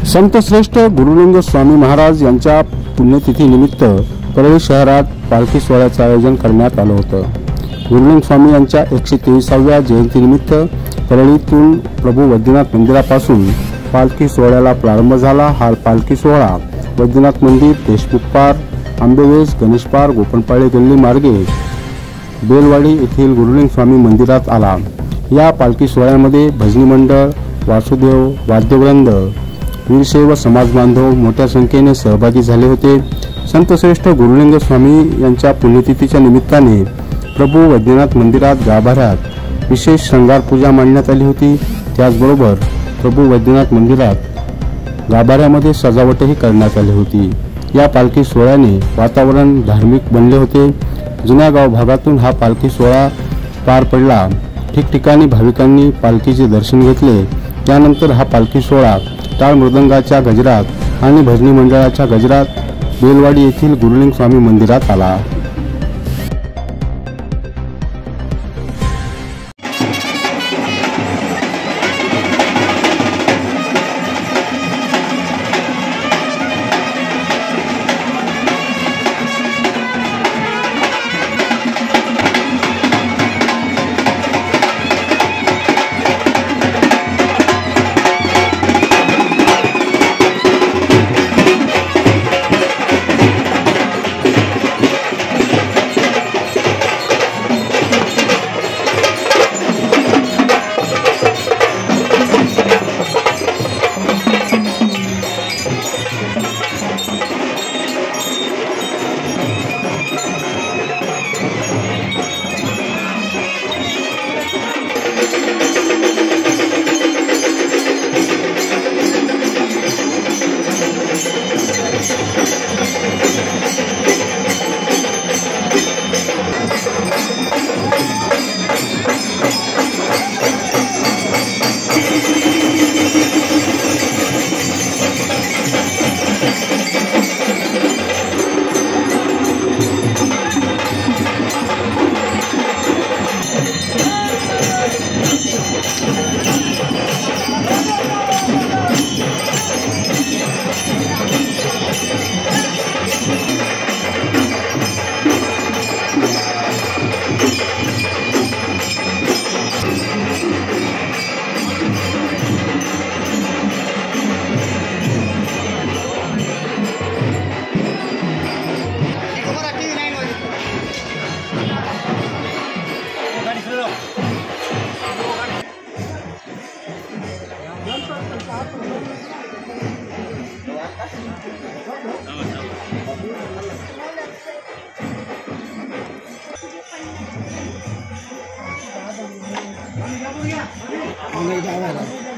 संतश्रेष्ठ गुरुलिंग स्वामी महाराज यांच्या पुण्यतिथीनिमित्त परळी शहरात पालखी सोहळ्याचे आयोजन करण्यात आलं होतं। गुरुलिंग स्वामी यांच्या 123व्या जयंतीनिमित्त परळीतून प्रभू वैद्यनाथ मंदिरापासून पालखी सोहळ्याला प्रारंभ झाला। हा पालखी सोहळा वैद्यनाथ मंदिर, देशमुख पार, आंबेवेस, गणेश पार, गोपनपाळे गल्ली मार्गे बेलवाडी येथील गुरुलिंग स्वामी मंदिरात आला। या पालखी सोहळ्यामध्ये भजनी मंडळ, वासुदेव, वाद्यवृंद, वीरशैव समाज बांधव मोठ्या संख्येने सहभागी झाले होते। संतश्रेष्ठ गुरुलिंग स्वामी यांच्या पुण्यतिथीच्या निमित्ताने प्रभू वैद्यनाथ मंदिरात गाभाऱ्यात विशेष श्रंगार पूजा मांडण्यात आली होती। त्याचबरोबर प्रभू वैद्यनाथ मंदिरात गाभाऱ्यामध्ये सजावटही करण्यात आली होती। या पालखी सोहळ्याने वातावरण धार्मिक बनले होते। जुन्या गाव भागातून हा पालखी सोहळा पार पडला। ठिकठिकाणी भाविकांनी पालखीचे दर्शन घेतले। त्यानंतर हा पालखी सोहळा टाळ मृदंगाच्या गजरात आणि भजनी मंडळाच्या गजरात बेलवाडी येथील गुरुलिंग स्वामी मंदिरात आला। नहीं जावा